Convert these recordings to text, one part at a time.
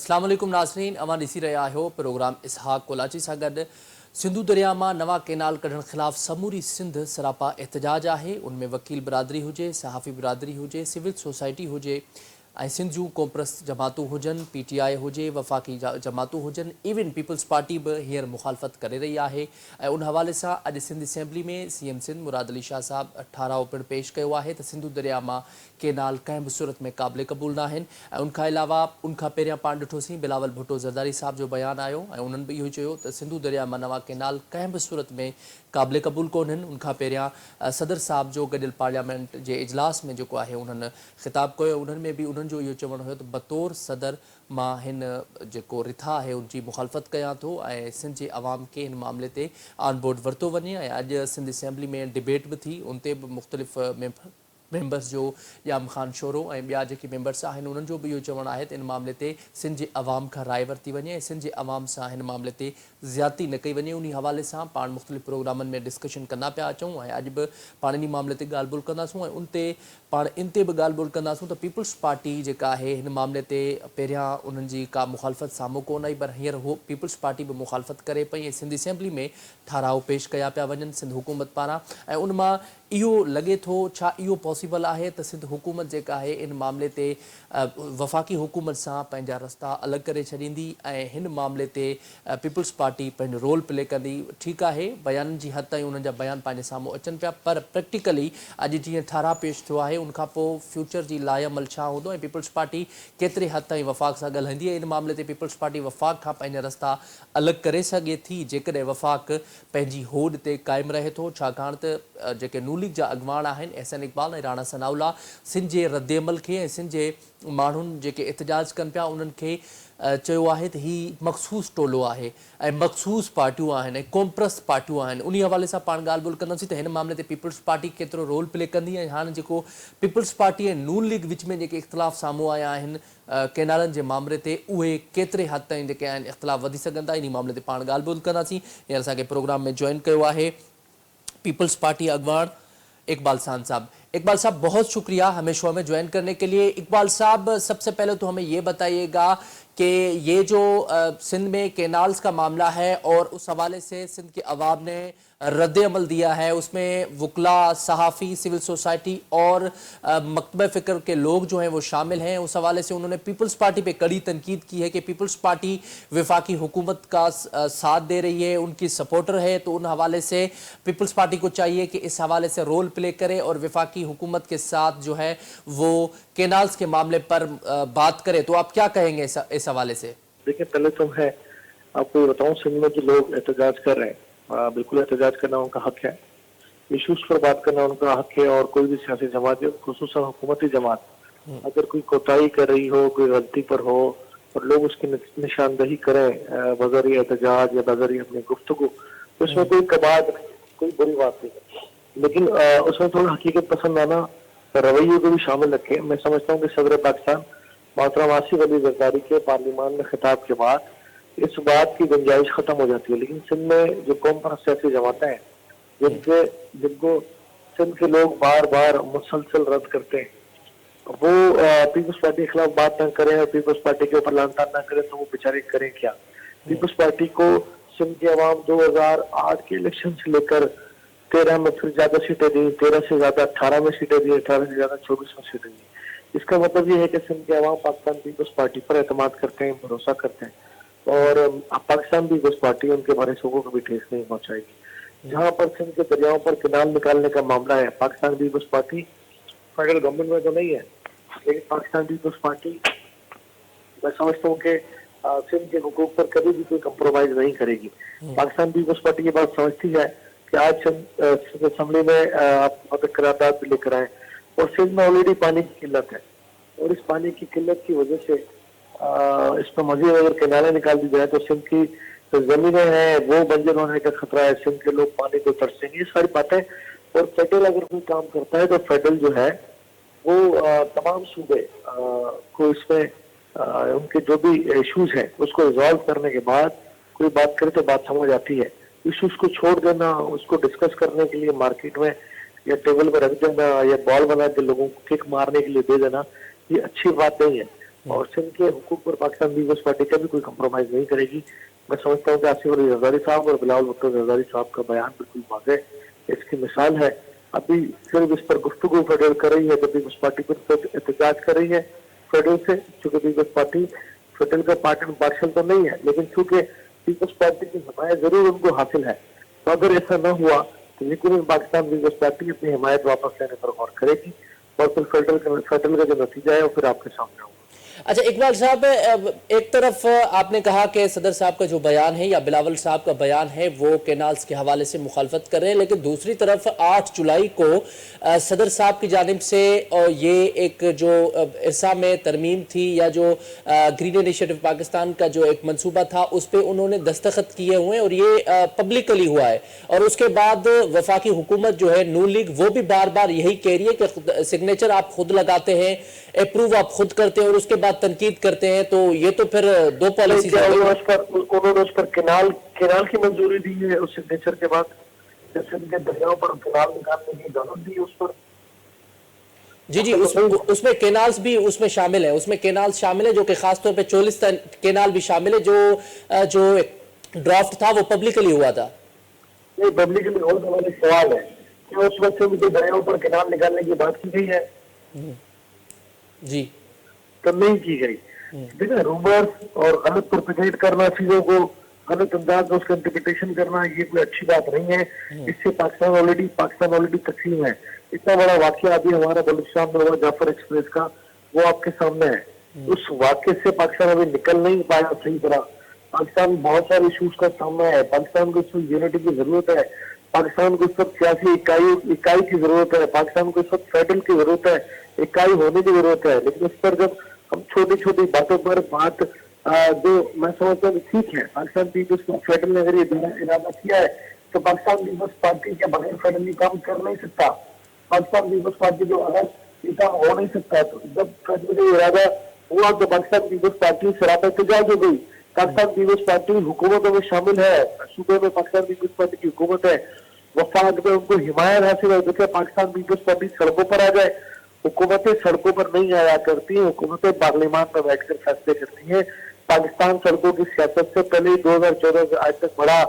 अस्सलाम वालेकुम नाज़रीन, अवां ॾिसी रहिया आहियो प्रोग्राम इसहाक कोलाची सां गॾु। सिंधु दरिया मां नवां केनाल कढण ख़िलाफ़ समूरी सिंध सरापा एहतजाज आहे। उनमें वकील बिरादरी हुजे, सहाफ़ी बिरादरी हुजे, सिविल सोसाइटी हुजे ऐं सिंध जूं कोमप्रस जमातूं हुजनि, PTI हुजे, वफ़ाक़ी जमातूं हुजनि, इवन पीपल्स पार्टी बि हींअर मुखालफ़त करे रही आहे। ऐं उन हवाले सां अॼु सिंध असेंबली में CM सिंध मुराद अली शाह साहब ठाराव पिणु पेश कयो आहे त सिंधु दरिया मां केनाल कंहिं बि सूरत में क़ाबिल क़बूल न आहिनि। ऐं उनखां अलावा उनखां पहिरियां पाण ॾिठोसीं बिलावल भुट्टो ज़रदारी साहब जो बयानु आयो ऐं उन्हनि बि इहो चयो त सिंधु दरिया मां नवां केनाल कंहिं बि सूरत में क़ाबिल क़बूल कोन्हनि। उनखां पहिरियां सदर साहब जो गॾियल पार्लियामेंट जे इजलास में जेको आहे उन्हनि ख़िताब कयो। उन्हनि में बि उन्हनि जो इहो चवणु हुयो त बतौर सदर मां हिन जेको रिथा आहे उनजी मुखालफ़त कयां थो ऐं सिंध जे अवाम खे हिन मामले ते ऑन बोर्ड वरितो वञे। ऐं अॼु सिंध असेंबली में डिबेट बि थी, उन ते बि मुख़्तलिफ़ मेंबर्स जो याम ख़ान शोरो ऐं ॿिया जेके मेंबर्स आहिनि उन्हनि जो बि इहो चवणु आहे त इन मामले ते सिंध जे अवाम खां राय वरिती वञे ऐं सिंध जे अवाम सां हिन मामले ते ज़्यादती न कई वञे। उन हवाले सां पाण मुख़्तलिफ़ प्रोग्रामनि में डिस्कशन कंदा पिया अचूं ऐं अॼु बि पाण इन मामले ते ॻाल्हि ॿोल कंदासूं ऐं उन ते पाण इन ते बि ॻाल्हि ॿोल कंदासूं त पीपल्स पार्टी जेका आहे हिन मामले ते पहिरियां उन्हनि जी का मुखालफ़त साम्हूं कोन आई, पर हींअर उहो पीपल्स पार्टी बि मुखालफ़त करे पई ऐं सिंध असेंबली में ठाराव पेश कया पिया वञनि सिंध हुकूमत पारां। ऐं उन मां इहो लॻे थो, छा इहो पॉसिबल आहे त सिंध हुकूमत जेका आहे इन मामले ते वफ़ाक़ी हुकूमत सां पंहिंजा रस्ता अलॻि करे छॾींदी ऐं हिन मामले ते पीपल्स पार्टी पंहिंजो रोल प्ले कंदी। ठीकु आहे, बयाननि जी हद ताईं उन्हनि जा बयान पंहिंजे साम्हूं अचनि पिया, पर प्रैक्टिकली अॼु जीअं ठाराव पेश थियो आहे उनखां पोइ फ्यूचर जी लाइअमल छा हूंदो ऐं पीपल्स पार्टी केतिरे हद ताईं वफ़ाक़ सां ॻाल्हाईंदी ऐं इन मामले ते पीपल्स पार्टी वफ़ाक़ खां पंहिंजा रस्ता अलॻि करे सघे थी जेकॾहिं वफ़ाक़ पंहिंजी होड़ ते क़ाइमु रहे थो। छाकाणि त जेके नून लीग जा अॻवान आहिनि एहसन इक़बाल ऐं राणा सनाउल्ला सिंध जे रद्दअमल खे ऐं सिंध जे माण्हुनि जेके एहतजाज कनि पिया उन्हनि खे चयो आहे त हीउ मख़सूस टोलो आहे ऐं मख़सूस पार्टियूं आहिनि ऐं कोमप्रस पार्टियूं आहिनि। उन हवाले सां पाण ॻाल्हि ॿोल कंदासीं त हिन मामले ते पीपल्स पार्टी केतिरो रोल प्ले कंदी ऐं हाणे जेको पीपल्स पार्टी ऐं नून लीग विच में जेके इख़्तिलाफ़ साम्हूं आया आहिनि केनालनि जे मामले ते उहे केतिरे हद ताईं जेके आहिनि इख़्तिलाफ़ वधी सघनि था, इन मामले ते पाण ॻाल्हि ॿोल कंदासीं। हींअर असांखे प्रोग्राम में जॉइन कयो आहे पीपल्स पार्टी अगवान इकबाल खान साहब। इकबाल साहब बहुत शुक्रिया हमें शो में ज्वाइन करने के लिए। इकबाल साहब, सबसे पहले तो हमें ये बताइएगा कि ये जो सिंध में केनाल्स का मामला है और उस हवाले से सिंध के अवाम ने रद्द अमल दिया है, उसमें वकला, सहाफ़ी, सिविल सोसाइटी और मकतब फ़िक्र के लोग जो हैं वो शामिल हैं। उस हवाले से उन्होंने पीपल्स पार्टी पे कड़ी तनकीद की है कि पीपल्स पार्टी वफाकी हुकूमत का साथ दे रही है, उनकी सपोर्टर है। तो उन हवाले से पीपल्स पार्टी को चाहिए कि इस हवाले से रोल प्ले करे और वफाकी हुकूमत के साथ जो है वो केनाल्स के मामले पर बात करे। तो आप क्या कहेंगे इस हवाले से? देखिए, पहले तो मैं आपको बताऊं, सिंध में जो लोग एहतजाज कर रहे हैं बिल्कुल एहतजाज करना उनका हक है, इशूज पर बात करना उनका हक है। और कोई भी सियासी जमात, खुसूसन हुकूमती जमात, अगर कोई कोताही कर रही हो, कोई गलती पर हो और लोग उसकी निशानदही करें बजरिए एहतजाज या बजरिए अपनी गुफ्तगू, तो उसमें कोई कबाद नहीं, कोई बुरी बात नहीं। लेकिन उसमें थोड़ा हकीकत पसंद आना रवैये को भी शामिल रखे। मैं समझता हूँ कि सदर पाकिस्तान मोहतरम आसिफ अली जरदारी के पार्लियामान में खिताब के बाद इस बात की गुंजाइश खत्म हो जाती है। लेकिन सिंध में जो कौम पर सियासी जमातें हैं जिनको सिंध के लोग बार बार मुसलसल रद्द करते हैं, वो पीपल्स पार्टी के खिलाफ बात न करें और पीपल्स पार्टी के ऊपर लानतान न करें, तो वो बेचारे करें क्या? पीपल्स पार्टी को सिंध के अवाम 2008 के इलेक्शन से लेकर 13 में फिर ज्यादा सीटें दी, 13 से ज्यादा 18 में सीटें दी, 18 से ज्यादा 24 में सीटें दी। इसका मतलब ये है कि सिंध के अवाम पाकिस्तान पीपल्स पार्टी पर एतमाद करते हैं, भरोसा करते हैं और पाकिस्तान पीपल्स पार्टी उनके भरोसों को कभी ठेस नहीं पहुंचाएगी। जहां पर सिंध के दरियाओं पर केनाल निकालने का मामला है, Pakistan Peoples Party federal government में तो नहीं है, लेकिन पाकिस्तान पीपल्स पार्टी मैं समझता हूँ कि सिंध के हुकूक पर कभी भी कोई कंप्रोमाइज नहीं करेगी। पाकिस्तान पीपल्स पार्टी ये बात समझती है कि आज सिंध असेंबली में आप करारदाद भी लेकर आए और सिंध में ऑलरेडी पानी की किल्लत है और इस पानी की किल्लत की वजह से इस पर मजीद अगर केनालें निकाल दी जाए तो सिंध की जो जमीनें हैं वो बंजर होने का खतरा है, सिंध के लोग पानी को तरसेंगे, ये सारी बातें। और फेडरल अगर कोई काम करता है तो फेडरल जो है वो तमाम सूबे को इसमें उनके जो भी इशूज हैं उसको रिजॉल्व करने के बाद कोई बात करे तो बात समझ आती है। इशूज को छोड़ देना, उसको डिस्कस करने के लिए मार्केट में या टेबल पर रख देना या बॉल बना के लोगों को किक मारने के लिए दे देना, ये अच्छी बात नहीं है। और सिंध के हुकूक पर पाकिस्तान पीपल्स पार्टी कभी कोई कम्प्रोमाइज नहीं करेगी। मैं समझता हूँ कि आसिफ अली जरदारी साहब और बिलावल भुट्टो जरदारी साहब का बयान बिल्कुल वाज़ेह इसकी मिसाल है। अभी सिर्फ इस पर गुफ्तगू फेडरल कर रही है, तो पीपल्स पार्टी पर एहतजाज कर रही है फेडरल से, चूंकि पीपल्स पार्टी फेडरल का पार्ट एंड पार्शल तो नहीं है, लेकिन चूंकि पीपल्स पार्टी की हिमायत जरूर उनको हासिल है। तो अगर ऐसा न हुआ तो यकीनन पाकिस्तान पीपल्स पार्टी अपनी हिमायत वापस लेने पर गौर करेगी और फिर फेडरल का जो नतीजा है वो फिर आपके सामने होगा। अच्छा इकबाल साहब, एक तरफ आपने कहा कि सदर साहब का जो बयान है या बिलावल साहब का बयान है वो कैनाल्स के हवाले से मुखालफत कर रहे हैं, लेकिन दूसरी तरफ 8 जुलाई को सदर साहब की जानिब से और ये एक जो इरसा में तरमीम थी या जो ग्रीन इनिशिएटिव पाकिस्तान का जो एक मंसूबा था उस पर उन्होंने दस्तखत किए हुए हैं और ये पब्लिकली हुआ है। और उसके बाद वफाकी हुकूमत जो है नून लीग वो भी बार बार यही कह रही है कि सिग्नेचर आप खुद लगाते हैं, अप्रूव आप खुद करते हैं और उसके बाद तनकीद करते हैं, तो ये तो फिर दो पॉलिसी उन्होंने उस पर केनाल की मंजूरी दी है उस सिग्नेचर के बाद, जैसे उनके दरियाओं पर केनाल निकालने की इजाजत दी उस पर। जी उसमें केनाल्स भी उसमें शामिल है, उसमें केनाल्स शामिल है जो कि खासतौर पे 44 केनाल भी शामिल है जो ड्राफ्ट था वो पब्लिकली हुआ था। ये पब्लिकली होने वाले सवाल है कि उस वक्त से उनके दरियाओं पर केनाल निकालने की बात की गई है जी, तो नहीं की गई। देखिए रूमर्स और गलत प्रोपेगेट करना, चीजों को गलत अंदाज में उसका इंटरप्रिटेशन करना, ये कोई अच्छी बात नहीं है। इससे पाकिस्तान ऑलरेडी तकसीम है। इतना बड़ा वाकया अभी हमारा बलूचिस्तान में हुआ जाफर एक्सप्रेस का, वो आपके सामने है। उस वाकये से पाकिस्तान अभी निकल नहीं पाया सही तरह। पाकिस्तान बहुत सारे इशूज का सामना है। पाकिस्तान को इस वक्त यूनिटी की जरूरत है, पाकिस्तान को इस वक्त सियासी इकाई की जरूरत है, पाकिस्तान को इस वक्त फेडरल की जरूरत है, इकाई होने की जरूरत है। लेकिन इस पर जब हम छोटी छोटी बातों पर बात जो मैं समझता हूँ ठीक है, पाकिस्तान पीपल्स फेडरल ने अगर ये इरादा किया है तो पाकिस्तान पीपल्स पार्टी के बगैर फेडरल काम कर नहीं सकता। पाकिस्तान पीपल्स पार्टी जो अगर ये काम हो नहीं सकता, तो जब फेडरल इरादा हुआ तो पाकिस्तान पीपल्स पार्टी सरापा एहतजाज हो गई। पाकिस्तान पीपल्स पार्टी हुकूमतों में शामिल है, सूबे में पाकिस्तान पीपल्स पार्टी की हुकूमत है, वफाक में उनको हिमायत हासिल है। देखिए पाकिस्तान पीपल्स पार्टी सड़कों पर आ जाए, हुकूमतें सड़कों पर नहीं आया करती हैं, हुकूमतें पार्लियामान में बैठकर फैसले करती हैं। पाकिस्तान सड़कों की सियासत से पहले 2014 से आज तक बड़ा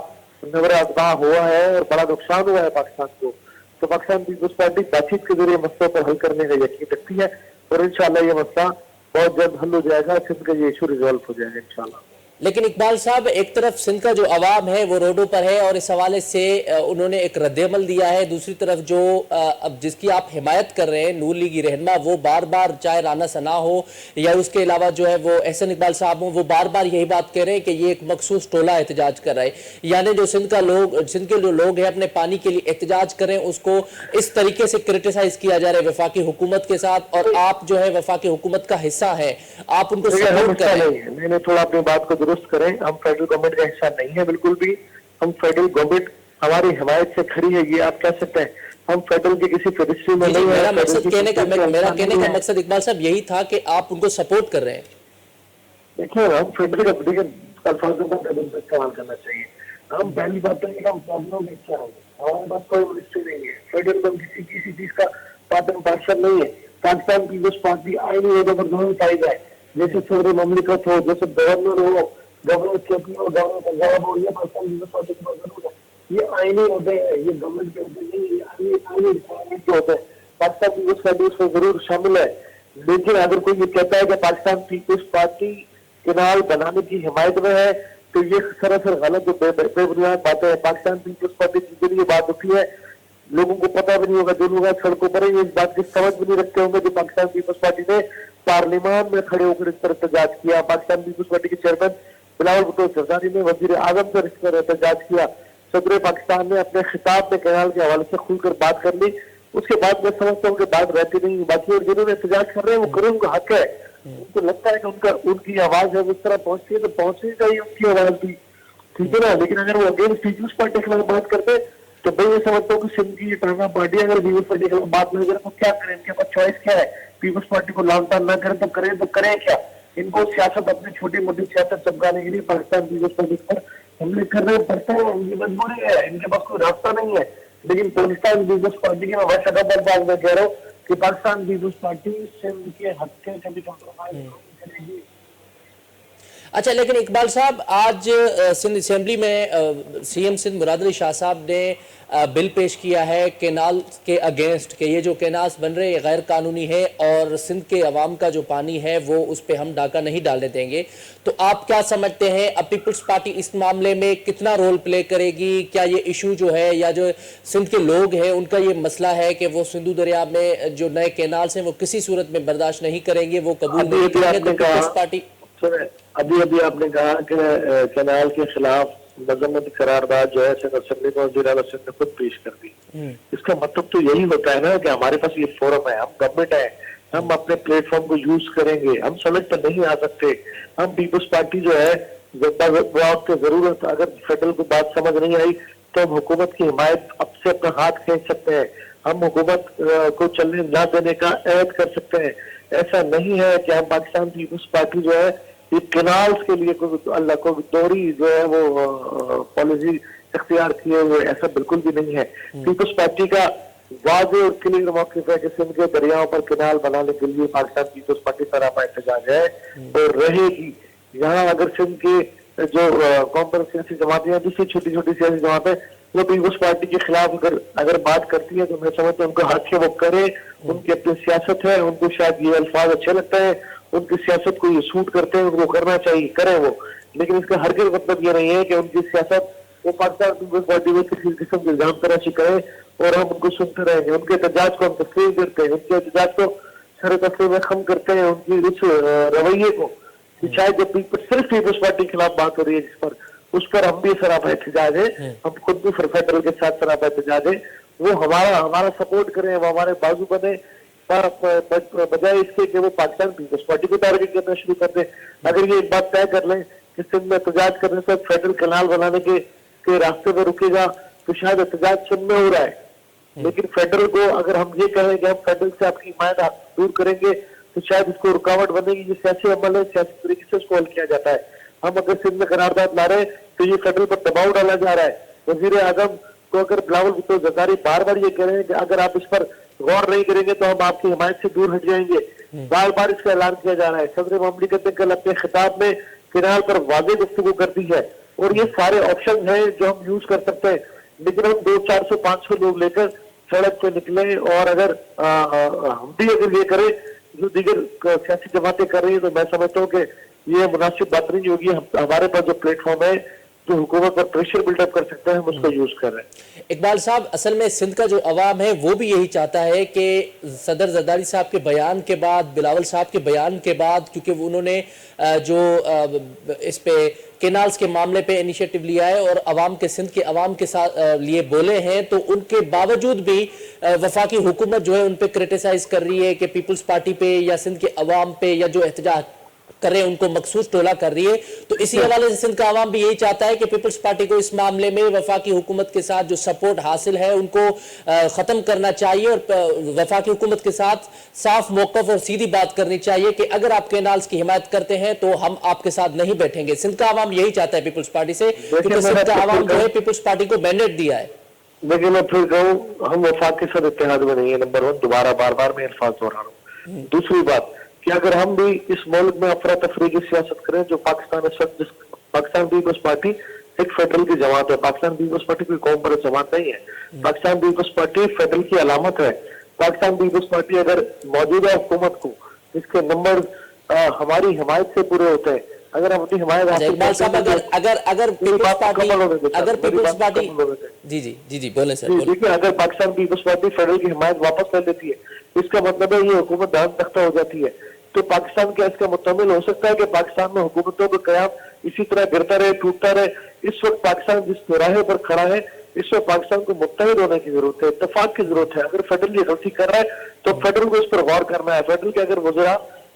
नजर हुआ है और बड़ा नुकसान हुआ है पाकिस्तान को। तो पाकिस्तान पीपल्स पार्टी बातचीत के जरिए मसलों पर हल करने का यकीन रखती है और इंशाल्लाह ये मसला बहुत जल्द हल हो जाएगा, सिंध का ये इशू रिजॉल्व हो जाएगा इंशाल्लाह। लेकिन इकबाल साहब, एक तरफ सिंध का जो अवाम है वो रोडों पर है और इस हवाले से उन्होंने एक रद्देमल दिया है, दूसरी तरफ जो अब जिसकी आप हिमायत कर रहे हैं नून लीगी रहनमा, वो बार बार चाहे राना सना हो या उसके अलावा जो है वो एहसन इकबाल साहब हो, वो बार बार यही बात कह रहे हैं कि ये एक मखसूस टोला एहतजाज कर रहा है। यानी जो सिंध के जो लोग हैं अपने पानी के लिए एहतजाज करें, उसको इस तरीके से क्रिटिसाइज किया जा रहा है वफाकी हुकूमत के साथ, और आप जो है वफाकी हुकूमत का हिस्सा है, आप उनको सपोर्ट करें। मैंने थोड़ा अपनी बात को दुरुस्त करें, हम फेडरल गवर्नमेंट का हिस्सा नहीं है बिल्कुल भी। हम फेडरल गवर्नमेंट हमारी हिमायत से खड़ी है, ये आप कह सकते हैं। हम फेडरल के किसी फेडरेशन में नहीं है। मेरा कहने का मकसद इकबाल साहब यही था कि आप उनको सपोर्ट कर रहे हैं। देखिए हम फेडरल अल्फाजों का इस्तेमाल करना चाहिए। हम पहली बात तो हम प्रॉब्लम में क्या है, हमारे पास कोई मिनिस्ट्री नहीं है। फेडरल में किसी चीज का पार्टन पार्षद नहीं है। पाकिस्तान पीपल्स पार्टी आईनी होने पर दोनों साइड है, जैसे सदर ममलिकत हो, जैसे गवर्नर हो, गवर्नर चेपी हो, गवर्नर पंजाब हो, ये पाकिस्तान पीपल्स पार्टी के पास जरूर है। ये आईनी होते हैं, ये गवर्नमेंट के होते नहीं, ये आईनी रिक्वायरमेंट के होते हैं। पाकिस्तान पीपल्स पार्टी उसमें जरूर शामिल है। लेकिन अगर कोई ये कहता है कि पाकिस्तान पीपल्स पार्टी केनाल बनाने की हिमायत में है, तो ये सरासर गलत जो बेबुनियाद बातें हैं। पाकिस्तान पीपल्स पार्टी की जरिए बात होती है, लोगों को पता भी नहीं होगा, जो लोग सड़कों पर इस बात की समझ भी नहीं रखते होंगे। जो पाकिस्तान पीपल्स पार्टी ने पार्लियामान में खड़े होकर इस पर एहतजाज किया, पाकिस्तान पीपल्स पार्टी के चेयरमैन बिलावल भुट्टो जरदारी ने वजीर आजम पर इस पर एहतजाज किया, सदर पाकिस्तान ने अपने खिताब में केनाल के हवाले से खुलकर बात कर ली। उसके बाद मैं समझता हूँ कि बात रहती नहीं। बाकी और जिन्होंने एहतजाज कर रहे हैं वो करें, उनका हक है। उनको लगता है कि उनकी आवाज है उस तरह पहुंचती है तो पहुंचनी चाहिए उनकी आवाज भी, ठीक है ना। लेकिन अगर वो अगेंस्ट पीपल्स पार्टी के खिलाफ बात करते तो मैं ये समझता हूँ कि सिंध की टांगा पार्टी अगर पीपल्स पार्टी के खिलाफ बात नहीं करे तो क्या करें, इनके पास चॉइस क्या है। पीपल्स पार्टी को लानतान ना करें तो करें क्या। इनको सियासत अपनी छोटी मोटी सियासत चमकाने के लिए पाकिस्तान पीपल्स पार्टी पर हमले करने पड़ते हैं, इनकी मजबूरी है, इनके पास कोई रास्ता नहीं है। लेकिन पाकिस्तान पीपल्स पार्टी की मैं वैसे बात में कह रहा हूँ कि पाकिस्तान पीपल्स पार्टी सिंध के हक के कभी कॉम्प्रोमाइज अच्छा, लेकिन इकबाल साहब, आज सिंध असेंबली में सीएम सिंध मुराद अली शाह साहब ने बिल पेश किया है केनाल के अगेंस्ट कि ये जो केनाल्स बन रहे हैं गैर कानूनी है और सिंध के अवाम का जो पानी है वो उस पर हम डाका नहीं डालने देंगे। तो आप क्या समझते हैं, अब पीपल्स पार्टी इस मामले में कितना रोल प्ले करेगी? क्या ये इशू जो है या जो सिंध के लोग हैं उनका ये मसला है कि वो सिंधु दरिया में जो नए केनाल्स हैं वो किसी सूरत में बर्दाश्त नहीं करेंगे, वो कबूल नहीं करेंगे? तो पीपल्स पार्टी अभी अभी आपने कहा कि कैनाल के खिलाफ मजम्मती करारदाद जो है सिंध असेंबली को वज़ीर आला सिंध ने खुद पेश कर दी। इसका मतलब तो यही होता है ना कि हमारे पास ये फोरम है, हम गवर्नमेंट है, हम अपने प्लेटफॉर्म को यूज करेंगे, हम समझ पर नहीं आ सकते। हम पीपल्स पार्टी जो है वक्त जरूरत अगर फेडरल को बात समझ नहीं आई तो हम हुकूमत की हिमायत अब से अपना हाथ खींच सकते हैं, हम हुकूमत को चलने न देने का ऐद कर सकते हैं। ऐसा नहीं है कि हम पाकिस्तान पीपल्स पार्टी जो है ये केनाल्स के लिए अल्लाह को दोहरी जो है वो पॉलिसी इख्तियार किए हुए, ऐसा बिल्कुल भी नहीं है। पीपल्स पार्टी का वाज़ेह और क्लियर मौक़िफ़ है कि सिंध के दरियाओं पर केनाल बनाने के लिए पाकिस्तान पीपल्स पार्टी सरापा एहतजाज है और रहेगी। यहाँ अगर सिंध के जो कौम सियासी जमातें हैं, दूसरी छोटी छोटी सियासी जमातें वो पीपल्स पार्टी के खिलाफ अगर बात करती है तो मैं समझता हूँ उनका हक है वो करे, उनकी अपनी सियासत है, उनको शायद ये अल्फाज अच्छे लगते हैं, उनकी सियासत को ये सूट करते हैं, उनको करना चाहिए, करें वो। लेकिन इसका हरगिज़ मतलब ये नहीं है कि उनकी सियासत वो पाकिस्तान पीपल्स पार्टी में किसी किस्म की इल्जाम तराशी करें और हम उनको सुनते रहेंगे। उनके एहतजाज को हम तस्लीम करते हैं, उनके एहतजाज को सर तस्लीम में खम करते हैं, उनकी उस रवैये को कि शायद जब सिर्फ पीपल्स पार्टी के खिलाफ बात हो रही है जिस पर उस पर हम भी सरापा एहतजाज है, हम खुद भी फेडरल के साथ सरापा एहतजाज है, वो हमारा सपोर्ट करें, वो हमारे बाजू बने, बजाय इसके कि वो पाकिस्तान पीपल्स पार्टी को टारगेट करना शुरू कर दे। अगर ये एक बात तय कर लें कि सिंध में एहतजाज करने से फेडरल कैनाल बनाने के रास्ते पर रुकेगा तो शायद एहतजाज सिंध में हो रहा है, लेकिन फेडरल को अगर हम ये कहें कि हम फेडरल से आपकी हिमायत दूर करेंगे तो शायद इसको रुकावट बनेगी। ये सियासी अमल है, सियासी तरीके से उसको हल किया जाता है। हम अगर सिंध में करारदाद ला रहे हैं तो ये फेडरल पर दबाव डाला जा रहा है। वजीर आजम को अगर बिलावल भुट्टो जरदारी बार बार ये कह रहे हैं कि अगर आप इस पर गौर नहीं करेंगे तो हम आपकी हिमायत से दूर हट जाएंगे, बार बार इसका ऐलान किया जा रहा है। सदर ममलिकत ने कल अपने खिताब में किनाल पर वाज़ेह गुफ्तगू कर दी है और ये सारे ऑप्शन हैं जो हम यूज कर सकते हैं, लेकिन हम 200-400-500 लोग लेकर सड़क पे निकले और अगर हम भी अगर ये करें जो दीगर सियासी जमातें कर रही है तो मैं समझता हूँ कि ये मुनासिब बात नहीं होगी। हमारे पास जो प्लेटफॉर्म है जो हुकूमत पर प्रेशर बिल्डअप कर सकते हैं हम उसको यूज कर रहे हैं। इकबाल साहब, असल में सिंध का जो अवाम है वो भी यही चाहता है कि सदर जरदारी साहब के बयान के बाद, बिलावल साहब के बयान के बाद, क्योंकि उन्होंने जो इस पे केनाल्स के मामले पे इनिशिएटिव लिया है और अवाम के सिंध के अवाम के साथ लिए बोले हैं, तो उनके बावजूद भी वफाकी हुकूमत जो है उन पे क्रिटिसाइज कर रही है कि पीपल्स पार्टी पे या सिंध के अवाम पे या जो एहतजाज कर रहे हैं उनको मखसूस टोला कर रही है। तो इसी हवाले से सिंध का अवाम भी यही चाहता है कि पीपल्स पार्टी को इस मामले में वफाकी हुकूमत के साथ जो सपोर्ट हासिल है उनको खत्म करना चाहिए और वफाकी हुकूमत के साथ साफ मौकफ और सीधी बात करनी चाहिए कि अगर आप केनाल्स की हिमायत करते हैं तो हम आपके साथ नहीं बैठेंगे। सिंध का अवाम यही चाहता है पीपल्स पार्टी से, क्योंकि सिंध का अवाम जो है पीपल्स पार्टी को मैंडेट दिया है। लेकिन मैं फिर कहूँ हम वफाक के साथ इत्तेहाद में नहीं है, नंबर 1, दोबारा बार बार मैं अल्फाज दोहरा रहा हूँ। दूसरी बात कि अगर हम भी इस मुल्क में अफरा तफरी की सियासत करें जो पाकिस्तान पीपल्स पार्टी एक फेडरल की जमात है, पाकिस्तान पीपल्स पार्टी कोई कौम पर जमात नहीं है, पाकिस्तान पीपल्स पार्टी फेडरल की अलामत है। पाकिस्तान पीपल्स पार्टी अगर मौजूदा हुकूमत को इसके नंबर हमारी हिमायत से पूरे होते हैं, अगर हम अपनी हिमायत अगर पीपल्स पार्टी जी बोले सर। देखिए, अगर पाकिस्तान पीपल्स पार्टी फेडरल की हिमायत वापस कर लेती है इसका मतलब है ये हुकूमत दान तख्ता हो जाती है, तो पाकिस्तान क्या इसका मुतमिल हो सकता है कि पाकिस्तान में हुकूमतों का कयाम इसी तरह गिरता रहे, टूटता रहे। इस वक्त पाकिस्तान जिस तिराहे पर खड़ा है इस वक्त पाकिस्तान को मुत्तहिद होने की जरूरत है, इत्तेफाक की जरूरत है। अगर फेडरल ये गलती कर रहा है तो फेडरल को इस पर गौर करना है। फेडरल के अगर वज़ीर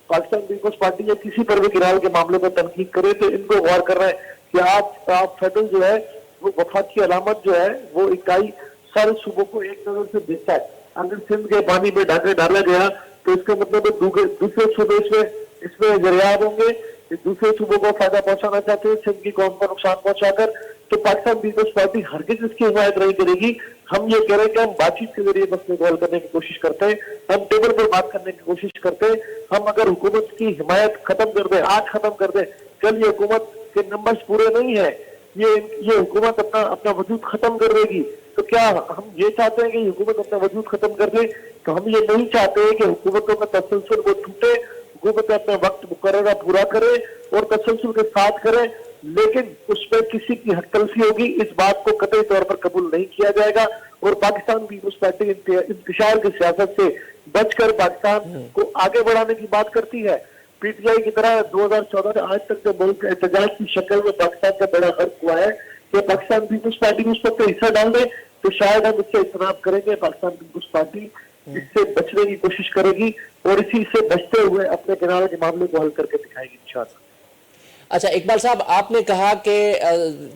पाकिस्तान पीपल्स पार्टी या किसी पर भी किनाल के मामले में तनकीद करे तो इनको गौर करना है कि आप फेडरल जो है वो वफाक की अलामत जो है वो इकाई सारे सूबों को एक नजर से देखता है। अगर सिंध के पानी में ढाके डाला गया तो इसका मतलब दूसरे सूबे इसमें जरियाब होंगे, दूसरे सूबों को फायदा पहुंचाना चाहते हैं, सिंध की कौम को नुकसान पहुंचाकर, तो पाकिस्तान पीपल्स पार्टी हरगिज इसकी हिमायत नहीं करेगी। हम ये कह रहे हैं कि हम बातचीत के जरिए मसले को हल करने की कोशिश करते हैं, हम टेबल पर बात करने की कोशिश करते हैं। हम अगर हुकूमत की हिमायत खत्म कर दें, आज खत्म कर दें, कल ये हुकूमत के नंबर्स पूरे नहीं है, ये हुकूमत अपना वजूद खत्म कर देगी। तो क्या हम ये चाहते हैं कि हुकूमत अपना वजूद खत्म कर दे? तो हम ये नहीं चाहते हैं कि हुकूमतों का तसलसल वो टूटे। हुकूमत अपना वक्त मुकर्ररा पूरा करे और तसलसल के साथ करे, लेकिन उसमें किसी की हकतलफी होगी, इस बात को कतई तौर पर कबूल नहीं किया जाएगा। और पाकिस्तान पीपल्स पार्टी इंतशार की सियासत से बचकर पाकिस्तान को आगे बढ़ाने की बात करती है। पीटीआई की तरह 2014 से आज तक जो मुल्क एहतजाज की शक्ल में पाकिस्तान का बड़ा फर्क हुआ है कि पाकिस्तान पीपल्स पार्टी उस पर हिस्सा डाल दे, तो शायद हम इससे इज्तनाब करेंगे। पाकिस्तान पीपल्स पार्टी इससे बचने की कोशिश करेगी और इसी से बचते हुए अपने किनारे के मामले को हल करके दिखाएगी इंशाअल्लाह। अच्छा, इकबाल साहब, आपने कहा कि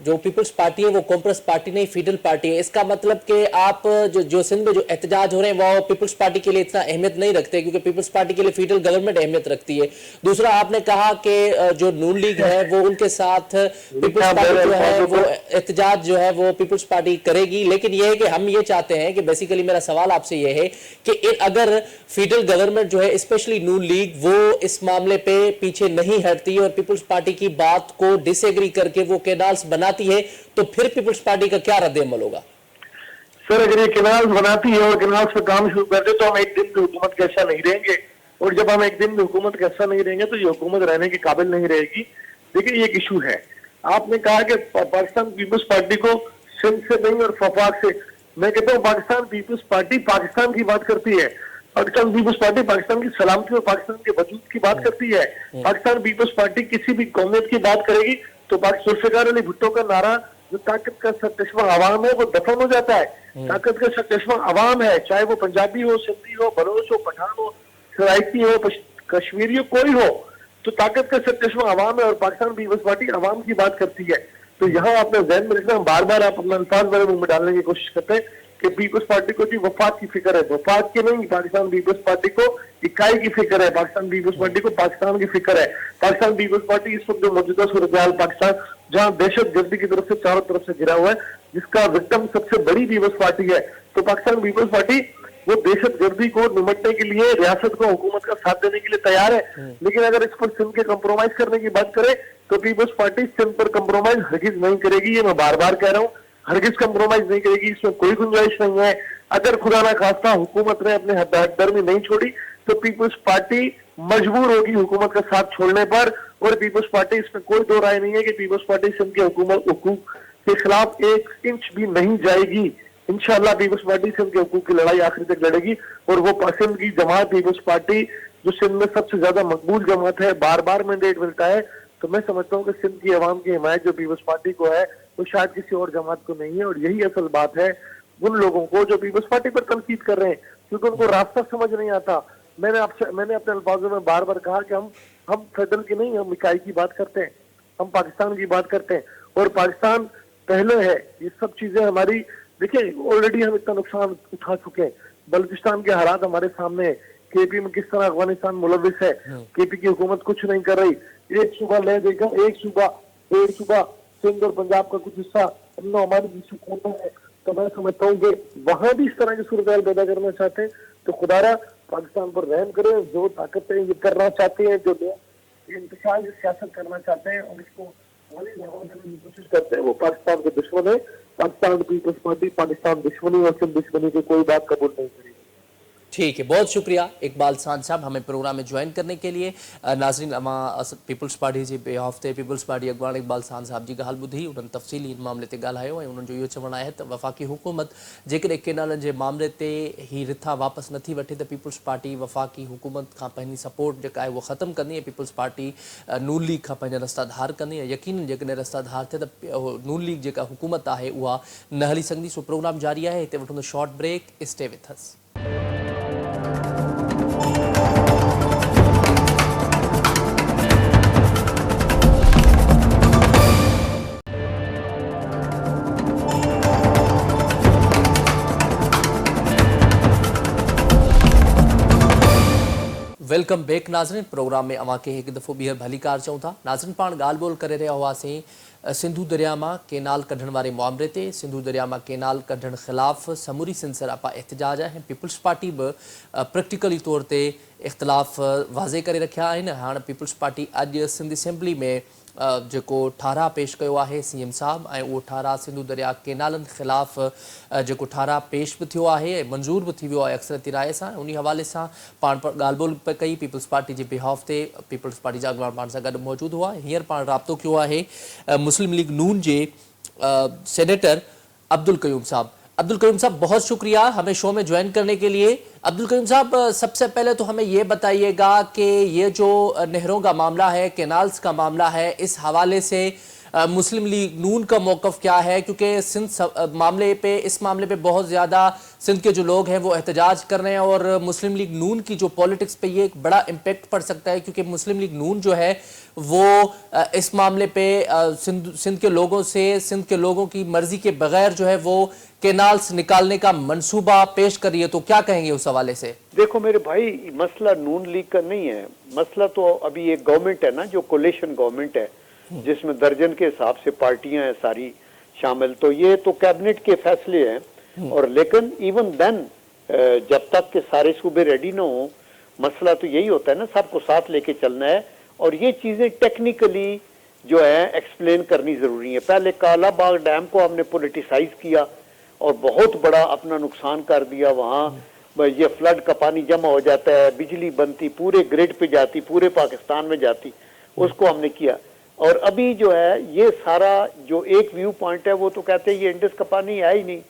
जो पीपल्स पार्टी है वो कॉम्प्रेस पार्टी नहीं, फेडरल पार्टी है। इसका मतलब कि आप जो सिंध में जो एहतजाज हो रहे हैं वो पीपल्स पार्टी के लिए इतना अहमियत नहीं रखते, क्योंकि पीपल्स पार्टी के लिए फेडरल गवर्नमेंट अहमियत रखती है। दूसरा, आपने कहा कि जो नून लीग है वो उनके साथ पीपल्स पार्टी जो है वो एहतजाज जो है वो पीपल्स पार्टी करेगी। लेकिन यह है कि हम ये चाहते हैं कि बेसिकली मेरा सवाल आपसे यह है कि अगर फेडरल गवर्नमेंट जो है स्पेशली नून लीग वो इस मामले पे पीछे नहीं हटती और पीपल्स पार्टी की बात को डिसएग्री करके वो कैनाल्स बनाती है, तो फिर पीपल्स पार्टी का क्या रद्द-ए-अमल होगा? सर, अगर ये कैनाल्स बनाती है और कैनाल्स पे काम शुरू कर दे तो हम एक दिन भी हुकूमत का हिस्सा नहीं रहेंगे, और जब हम एक दिन भी हुकूमत का हिस्सा नहीं रहेंगे तो ये हुकूमत रहने के काबिल नहीं रहेगी। देखिए, ये एक इशू है। आपने कहा कि पाकिस्तान पीपल्स पार्टी को सिंध से नहीं और वफाक से, मैं कहता हूँ पाकिस्तान पीपल्स पार्टी पाकिस्तान की बात करती है। पाकिस्तान पीपल्स पार्टी पाकिस्तान की सलामती और पाकिस्तान के वजूद की बात करती है। पाकिस्तान पीपल्स पार्टी किसी भी कौमियत की बात करेगी तो जुल्फिकार अली भुट्टो का नारा, जो ताकत का सरचश्मा अवाम है, वो दफन हो जाता है। ताकत का सरचश्मा अवाम है, चाहे वो पंजाबी हो, सिंधी हो, बलोच हो, पठान हो, सराइकी हो, कश्मीरी हो, कोई हो, तो ताकत का सरचश्मा अवाम है और पाकिस्तान पीपल्स पार्टी अवाम की बात करती है। तो यहाँ आपने ज़हन में रखना, बार बार आप अपना अल्फाज मेरे मुंह में डालने की कोशिश करते हैं कि पीपल्स पार्टी को जी वफाक की फिक्र है। वफाक की नहीं, पाकिस्तान पीपल्स पार्टी को इकाई की फिक्र है। पाकिस्तान पीपल्स पार्टी को पाकिस्तान की फिक्र है। पाकिस्तान पीपल्स पार्टी इस वक्त जो मौजूदा सूरत-ए-हाल पाकिस्तान, जहां दहशत गर्दी की तरफ से चारों तरफ से घिरा हुआ है, जिसका विक्टिम सबसे बड़ी पीपल्स पार्टी है, तो पाकिस्तान पीपल्स पार्टी वो दहशत गर्दी को निपटने के लिए रियासत को, हुकूमत का साथ देने के लिए तैयार है। लेकिन अगर इस पर सिंध के कंप्रोमाइज करने की बात करें तो पीपल्स पार्टी सिंध पर कंप्रोमाइज हरगिज नहीं करेगी। ये मैं बार बार कह रहा हूँ, हरगिज कंप्रोमाइज नहीं करेगी, इसमें कोई गुंजाइश नहीं है। अगर खुदा ना खास्ता हुकूमत ने अपने हददर्मी नहीं छोड़ी तो पीपल्स पार्टी मजबूर होगी हुकूमत का साथ छोड़ने पर, और पीपल्स पार्टी, इसमें कोई दो राय नहीं है कि पीपल्स पार्टी सिंध के हुकूक के खिलाफ एक इंच भी नहीं जाएगी। इंशाअल्लाह पीपल्स पार्टी सिंध के हुकूक की लड़ाई आखिरी तक लड़ेगी, और वो सिंध की जमात पीपल्स पार्टी जो सिंध में सबसे ज्यादा मकबूल जमात है, बार बार मैंडेट मिलता है, तो मैं समझता हूँ कि सिंध की आवाम की हिमायत जो पीपल्स पार्टी को है वो शायद किसी और जमात को नहीं है। और यही असल बात है उन लोगों को जो पीपल्स पार्टी पर तनकीद कर रहे हैं, क्योंकि उनको रास्ता समझ नहीं आता। मैंने अपने अल्फाजों में बार बार कहा कि हम फेडरल की नहीं, हम इकाई की बात करते हैं, हम पाकिस्तान की बात करते हैं, और पाकिस्तान पहले है। ये सब चीजें हमारी, देखिए ऑलरेडी हम इतना नुकसान उठा चुके हैं। बलूचिस्तान के हालात हमारे सामने है, केपी में किस तरह अफगानिस्तान मुलविस है, केपी की हुकूमत कुछ नहीं कर रही। एक सूबा ले देगा, एक सूबा, डेढ़ सूबा सिंध और पंजाब का कुछ हिस्सा हमारी बीच है। तो मैं समझता हूँ कि वहां भी इस तरह की सूरत पैदा करना चाहते हैं, तो खुदारा पाकिस्तान पर रहम करें। जो ताकतें ये करना चाहते हैं, जो इंतशार की सियासत करना चाहते हैं और इसको देने की कोशिश करते हैं, वो पाकिस्तान के दुश्मन है। पाकिस्तान पीपल्स पार्टी पाकिस्तान दुश्मनी और सिंध दुश्मनी की कोई बात कबूल नहीं करेगी। ठीक है, बहुत शुक्रिया इकबाल सांझ साहब हमें प्रोग्राम में ज्वाइन करने के लिए। नाज़रीन, अमां पीपल्स पार्टी जे बेहाफ़ ते पीपल्स पार्टी अॻुवाण इकबाल सांझ साहब जी ॻाल्हि ॿुधी, उन्हनि तफ़सीली इन मामले ते ॻाल्हायो ऐं उन्हनि जो इहो चवणु आहे त वफ़ाक़ी हुकूमत जेकॾहिं केनालनि जे मामले ते ही रिथा वापसि नथी वठे त पीपल्स पार्टी वफ़ाक़ी हुकूमत खां पंहिंजी सपोर्ट जेका आहे उहा ख़तमु कंदी ऐं पीपल्स पार्टी नून लीग खां पंहिंजा रस्ता धार कंदी ऐं यकीनन जेकॾहिं रस्ता धार थिए त नून लीग जेका हुकूमत आहे उहा न हली सघंदी। सो प्रोग्राम जारी आहे, हिते वठंदो short break, stay with us. Welcome back नाज़रीन, प्रोग्राम में अवां खे हिकु दफ़ो ॿीहर भली कार चऊं था। नाज़रीन, पाण ॻाल्हि ॿोल करे रहिया हुआसीं सिंधु दरिया में केनाल कढ़ण वारे मामले ते सिंधु दरिया में केनाल कढ़ण खिलाफ समूरी सिंध सरापा एहतजाज है। पीपल्स पार्टी भी प्रैक्टिकली तौर ते इख्तलाफ वाज़े करे रखिया आहिनि। हाँ पीपल्स पार्टी अज सिंध असेंबली में जो ठारा पेश किया है CM साहब ऐं उहो ठारा सिंधु दरिया केनालनि खिलाफ़ जो ठारा पेश भी थियो है मंजूर भी थी वियो आहे अक्सरती राय सां। उन हवाले से पाण ॻाल्हि ॿोल पे कई पीपल्स पार्टी के बिहाफ ते पीपल्स पार्टी जा अॻवान पाण सां गॾु मौजूदु हुआ। हींअर पाण राब्तो किया है मुस्लिम लीग नून के सेनेटर अब्दुल कयूम साहब। अब्दुल कयूम साहब बहुत शुक्रिया हमें शो में ज्वाइन करने के लिए। अब्दुल कयूम साहब सबसे पहले तो हमें ये बताइएगा कि ये जो नहरों का मामला है, कैनाल्स का मामला है, इस हवाले से मुस्लिम लीग नून का मौक़िफ़ क्या है? क्योंकि सिंध मामले पे इस मामले पे बहुत ज़्यादा सिंध के जो लोग हैं वो एहतजाज कर रहे हैं और मुस्लिम लीग नून की जो पॉलिटिक्स पे ये एक बड़ा इम्पेक्ट पड़ सकता है क्योंकि मुस्लिम लीग नून जो है वो इस मामले पे सिंध के लोगों से सिंध के लोगों की मर्जी के बगैर जो है वो केनाल्स निकालने का मंसूबा पेश कर रही है। तो क्या कहेंगे उस हवाले से? देखो मेरे भाई, मसला नून लीग का नहीं है, मसला तो अभी एक गवर्नमेंट है ना जो कोलिशन गवर्नमेंट है जिसमें दर्जन के हिसाब से पार्टियां हैं सारी शामिल। तो ये तो कैबिनेट के फैसले हैं और लेकिन इवन देन जब तक के सारे सूबे रेडी ना हो, मसला तो यही होता है ना, सबको साथ लेके चलना है और ये चीजें टेक्निकली जो है एक्सप्लेन करनी जरूरी है। पहले काला बाग डैम को हमने पोलिटिसाइज किया और बहुत बड़ा अपना नुकसान कर दिया। वहाँ ये फ्लड का पानी जमा हो जाता है, बिजली बनती पूरे ग्रिड पे जाती, पूरे पाकिस्तान में जाती, उसको हमने किया। और अभी जो है ये सारा जो एक व्यू पॉइंट है वो तो कहते हैं ये इंडस का पानी है ही नहीं,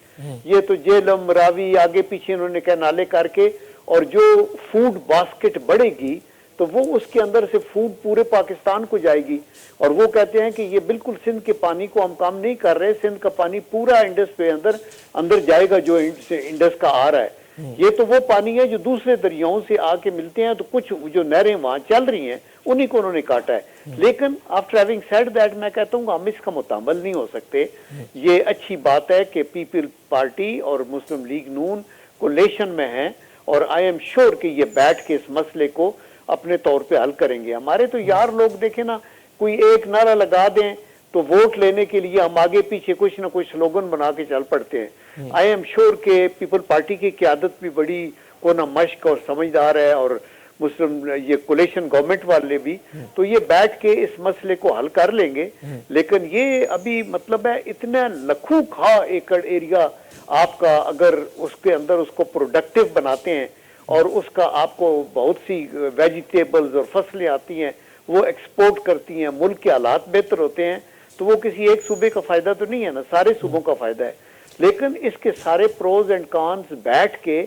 ये तो जेलम रावी आगे पीछे इन्होंने नाले करके, और जो फूड बास्केट बढ़ेगी तो वो उसके अंदर से फूड पूरे पाकिस्तान को जाएगी। और वो कहते हैं कि ये बिल्कुल सिंध के पानी को हम काम नहीं कर रहे, सिंध का पानी पूरा इंडस पे अंदर जाएगा जो इंडस का आ रहा है। ये तो वो पानी है जो दूसरे दरियाओं से आके मिलते हैं, तो कुछ जो नहरें वहां चल रही हैं उन्हीं को उन्होंने काटा है। लेकिन आफ्टर हैविंग सेड दैट मैं कहता हूँ हम इसका मुतामल नहीं हो सकते। ये अच्छी बात है कि पीपल पार्टी और मुस्लिम लीग नून कोलेशन में है और आई एम श्योर कि ये बैठ के इस मसले को अपने तौर पे हल करेंगे। हमारे तो यार लोग देखे ना, कोई एक नारा लगा दें तो वोट लेने के लिए हम आगे पीछे कुछ ना कुछ स्लोगन बना के चल पड़ते हैं। आई एम श्योर के पीपल पार्टी की क़यादत भी बड़ी को ना मश्क और समझदार है और मुस्लिम ये कोलिशन गवर्नमेंट वाले भी, तो ये बैठ के इस मसले को हल कर लेंगे। लेकिन ये अभी मतलब है इतना लखों खा एकड़ एरिया आपका, अगर उसके अंदर उसको प्रोडक्टिव बनाते हैं और उसका आपको बहुत सी वेजिटेबल्स और फसलें आती हैं, वो एक्सपोर्ट करती हैं, मुल्क के हालात बेहतर होते हैं, तो वो किसी एक सूबे का फायदा तो नहीं है ना, सारे सूबों का फायदा है। लेकिन इसके सारे प्रोज एंड कॉन्स बैठ के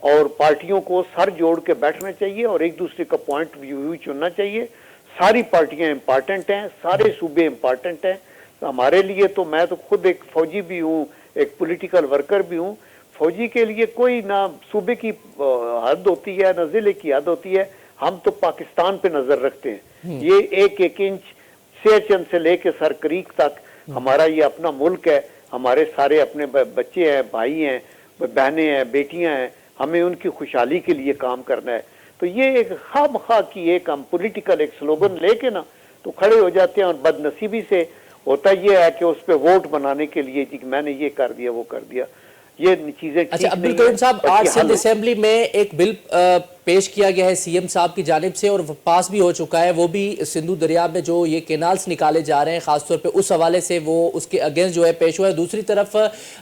और पार्टियों को सर जोड़ के बैठना चाहिए और एक दूसरे का पॉइंट व्यू चुनना चाहिए। सारी पार्टियां इंपॉर्टेंट हैं, सारे सूबे इंपॉर्टेंट हैं। तो हमारे लिए तो मैं तो खुद एक फौजी भी हूँ, एक पॉलिटिकल वर्कर भी हूँ। फौजी के लिए कोई ना सूबे की हद होती है ना जिले की हद होती है, हम तो पाकिस्तान पे नजर रखते हैं। ये एक एक इंच सियाचिन से लेके सर क्रीक तक हमारा ये अपना मुल्क है, हमारे सारे अपने बच्चे हैं, भाई हैं, बहनें हैं, बेटियां हैं, हमें उनकी खुशहाली के लिए काम करना है। तो ये एक खामखा की एक हम पॉलिटिकल एक स्लोगन लेके ना तो खड़े हो जाते हैं और बदनसीबी से होता ये है कि उस पर वोट बनाने के लिए कि मैंने ये कर दिया वो कर दिया, ये चीजें। अच्छा अब्दुल कयूम साहब, आज सिंध असेंबली में एक बिल पेश किया गया है CM साहब की जानिब से और पास भी हो चुका है, वो भी सिंधु दरिया में जो ये केनाल्स निकाले जा रहे हैं खासतौर पे उस हवाले से वो उसके अगेंस्ट जो है पेश हुआ है। दूसरी तरफ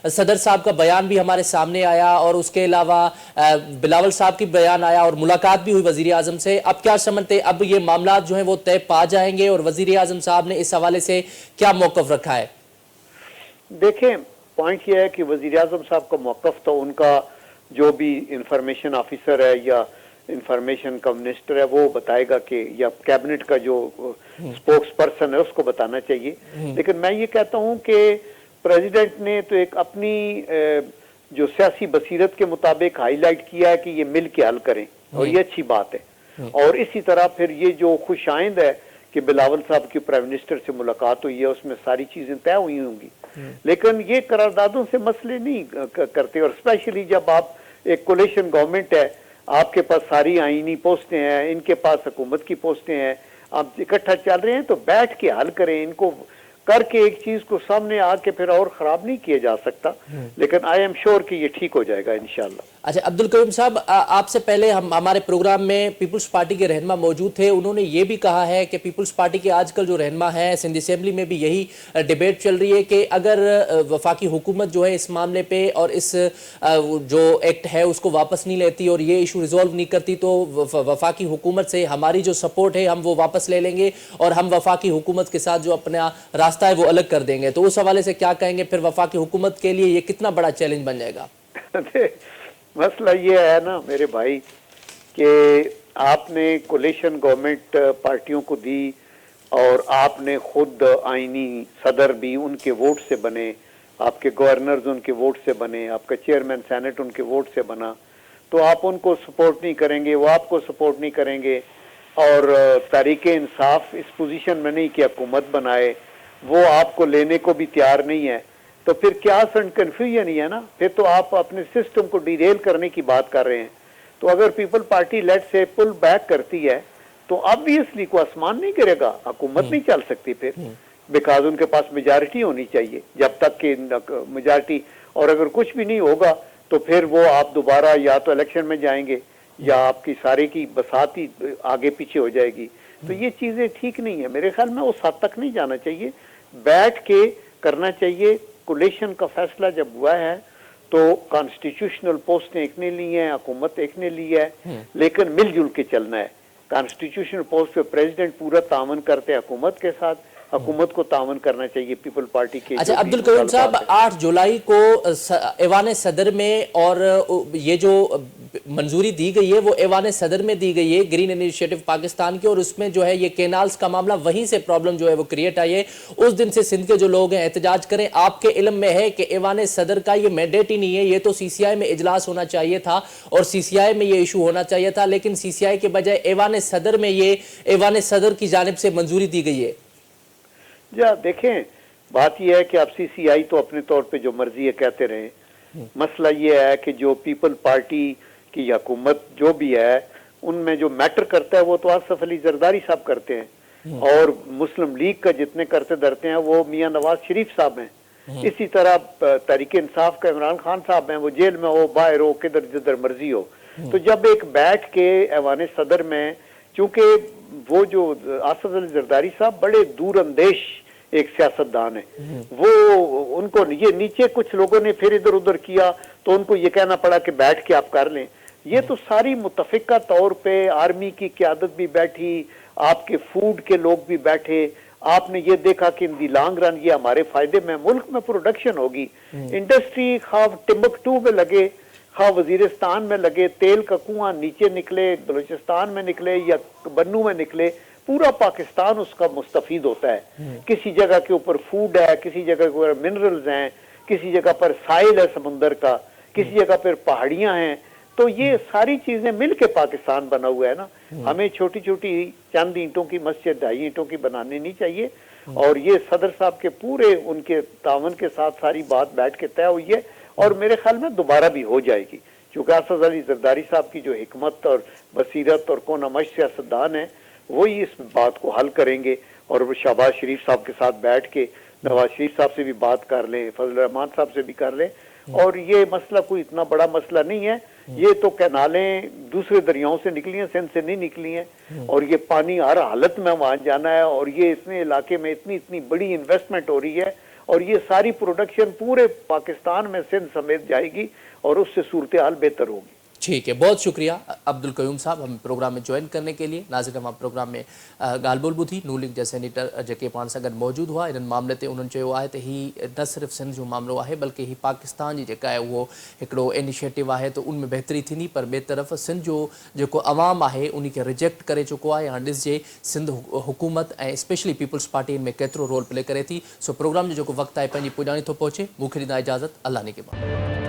सदर साहब का बयान भी हमारे सामने आया और उसके अलावा बिलावल साहब की बयान आया और मुलाकात भी हुई वजीर आजम से। अब क्या समझते, अब ये मामला जो है वो तय पा जाएंगे और वजीर आजम साहब ने इस हवाले से क्या मौकफ रखा है? देखें, पॉइंट ये है कि वजीर आजम साहब का मौकफ तो उनका जो भी इंफॉर्मेशन ऑफिसर है या इंफॉर्मेशन का मिनिस्टर है वो बताएगा कि, या कैबिनेट का जो स्पोक्स पर्सन है उसको बताना चाहिए। लेकिन मैं ये कहता हूँ कि प्रेसिडेंट ने तो एक अपनी जो सियासी बसीरत के मुताबिक हाईलाइट किया है कि ये मिल के हल करें और ये अच्छी बात है। और इसी तरह फिर ये जो खुशाइंद है कि बिलावल साहब की प्राइम मिनिस्टर से मुलाकात हुई है, उसमें सारी चीजें तय हुई होंगी। लेकिन ये करारदादों से मसले नहीं करते, और स्पेशली जब आप एक कोलिशन गवर्नमेंट है, आपके पास सारी आईनी पोस्टें हैं, इनके पास हुकूमत की पोस्टें हैं, आप इकट्ठा चल रहे हैं, तो बैठ के हल करें, इनको करके एक चीज को सामने आके फिर और खराब नहीं किया जा सकता, लेकिन आई एम श्योर कि ये ठीक हो जाएगा इंशाल्लाह। अच्छा अब्दुल कयूम साहब, आपसे पहले हम हमारे प्रोग्राम में पीपल्स पार्टी के रहनुमा मौजूद थे। उन्होंने ये भी कहा है कि पीपल्स पार्टी के आजकल जो रहनुमा है, सिंध असेंबली में भी यही डिबेट चल रही है कि अगर वफाकी हुकूमत जो है इस मामले पे और इस जो एक्ट है उसको वापस नहीं लेती और ये इशू रिजॉल्व नहीं करती तो वफाकी हुकूमत से हमारी जो सपोर्ट है हम वो वापस ले लेंगे और हम वफाकी हुकूमत के साथ जो अपना रास्ता है वो अलग कर देंगे। तो उस हवाले से क्या कहेंगे, फिर वफाकी हुकूमत के लिए ये कितना बड़ा चैलेंज बन जाएगा? मसला ये है ना मेरे भाई कि आपने कोलिशन गवर्नमेंट पार्टियों को दी और आपने खुद आईनी सदर भी उनके वोट से बने, आपके गवर्नर्स उनके वोट से बने, आपका चेयरमैन सेनेट उनके वोट से बना, तो आप उनको सपोर्ट नहीं करेंगे, वो आपको सपोर्ट नहीं करेंगे और तहरीके इंसाफ इस पोजीशन में नहीं कि हुकूमत बनाए, वो आपको लेने को भी तैयार नहीं है, तो फिर क्या कन्फ्यूजन ही है ना। फिर तो आप अपने सिस्टम को डिरेल करने की बात कर रहे हैं। तो अगर पीपल पार्टी लेट से पुल बैक करती है तो ऑब्वियसली को आसमान नहीं गिरेगा, हुकूमत नहीं चल सकती फिर, बिकॉज उनके पास मेजॉरिटी होनी चाहिए। जब तक कि मेजॉरिटी, और अगर कुछ भी नहीं होगा तो फिर वो आप दोबारा या तो इलेक्शन में जाएंगे या आपकी सारे की बसाती आगे पीछे हो जाएगी। तो ये चीजें ठीक नहीं है। मेरे ख्याल में उस हद तक नहीं जाना चाहिए, बैठ के करना चाहिए। कोलिशन का फैसला जब हुआ है तो कॉन्स्टिट्यूशनल पोस्टें एक ने ली है, हुकूमत एक ने ली है, लेकिन मिलजुल के चलना है। कॉन्स्टिट्यूशनल पोस्ट पे प्रेसिडेंट पूरा तावन करते हैं हुकूमत के साथ, हुकूमत को तावन करना चाहिए पीपल पार्टी के। अच्छा अब्दुल कयूम साहब, 8 जुलाई को ऐवान सदर में और ये जो मंजूरी दी गई है वो ऐवान सदर में दी गई है ग्रीन इनिशिएटिव पाकिस्तान की, और उसमें जो है ये केनाल्स का मामला वहीं से प्रॉब्लम जो है वो क्रिएट आई है। उस दिन से सिंध के जो लोग हैं एहतजाज करें। आपके इल्म में है कि ऐवान सदर का ये मैंडेट ही नहीं है, ये तो सीसीआई में इजलास होना चाहिए था और सीसीआई में ये इशू होना चाहिए था, लेकिन सीसीआई के बजाय ऐवान सदर में ये ऐवान सदर की जानिब से मंजूरी दी गई है। जा देखें, बात यह है कि आप सीसीआई तो अपने तौर पे जो मर्जी है कहते रहे। मसला ये है कि जो पीपल पार्टी की हुकूमत जो भी है उनमें जो मैटर करता है वो तो आसफ अली जरदारी साहब करते हैं और मुस्लिम लीग का जितने करते धरते हैं वो मियां नवाज शरीफ साहब हैं। इसी तरह तहरीके इंसाफ का इमरान खान साहब हैं, वो जेल में हो, बाहर हो, किधर जिधर मर्जी हो। तो जब एक बैठ के ऐवान सदर में, चूंकि वो जो आसफ अली जरदारी साहब बड़े दूरअंदेश एक सियासतदान है, वो उनको ये नीचे कुछ लोगों ने फिर इधर उधर किया तो उनको ये कहना पड़ा कि बैठ के आप कर लें। ये तो सारी मुतफिका तौर पे आर्मी की क़यादत भी बैठी, आपके फूड के लोग भी बैठे। आपने ये देखा कि इन दी लॉन्ग रन ये हमारे फायदे में, मुल्क में प्रोडक्शन होगी, इंडस्ट्री खा टिम्बकटू में लगे, खा वजीरिस्तान में लगे, तेल का कुआं नीचे निकले, बलूचिस्तान में निकले या बन्नू में निकले, पूरा पाकिस्तान उसका मुस्तफीद होता है। किसी जगह के ऊपर फूड है, किसी जगह के ऊपर मिनरल्स हैं, किसी जगह पर साहिल है समुंदर का, किसी जगह पर पहाड़ियां हैं। तो ये सारी चीजें मिलके पाकिस्तान बना हुआ है ना। हमें छोटी छोटी चंद ईंटों की मस्जिद 2.5 ईंटों की बनानी नहीं चाहिए। और ये सदर साहब के पूरे उनके तावन के साथ सारी बात बैठ के तय हुई है और मेरे ख्याल में दोबारा भी हो जाएगी, क्योंकि आसफ अली जरदारी साहब की जो हिकमत और बसीरत और कोनमश सियासतदान है वही इस बात को हल करेंगे। और वो शहबाज शरीफ साहब के साथ बैठ के नवाज शरीफ साहब से भी बात कर लें, फजल रहमान साहब से भी कर लें। और ये मसला कोई इतना बड़ा मसला नहीं है। ये तो कैनालें दूसरे दरियाओं से निकली हैं, सिंध से नहीं निकली हैं, और ये पानी हर हालत में वहां जाना है। और ये इतने इलाके में इतनी इतनी बड़ी इन्वेस्टमेंट हो रही है और ये सारी प्रोडक्शन पूरे पाकिस्तान में सिंध समेत जाएगी और उससे सूरत हाल बेहतर होगी। ठीक है, बहुत शुक्रिया अब्दुल कयूम साहब हम प्रोग्राम में ज्वाइन करने के लिए। नाज़रीन, हम प्रोग्राम में ॻाल्हि ॿुधी नून लीग जा सेनेटर जेके पाण सां गॾु मौजूदु हुआ। इन्हनि मामले ते उन्हनि चयो आहे त ही न सिर्फ़ु सिंध जो मामिलो आहे बल्कि ही पाकिस्तान जी जेका आहे उहो हिकिड़ो इनिशिएटिव आहे, त उनमें बहितरी थींदी। पर ॿिए तरफ़ सिंध जो जेको अवाम आहे उन खे रिजेक्ट करे चुको आहे। हाणे ॾिसजे सिंध हुकूमत ऐं स्पेशली पीपल्स पार्टी में केतिरो रोल प्ले करे थी। सो प्रोग्राम जो जेको वक़्तु आहे पंहिंजी पुॼाणी थो पहुचे। मूंखे ॾींदा इजाज़त, अल्लाह ने के बाद।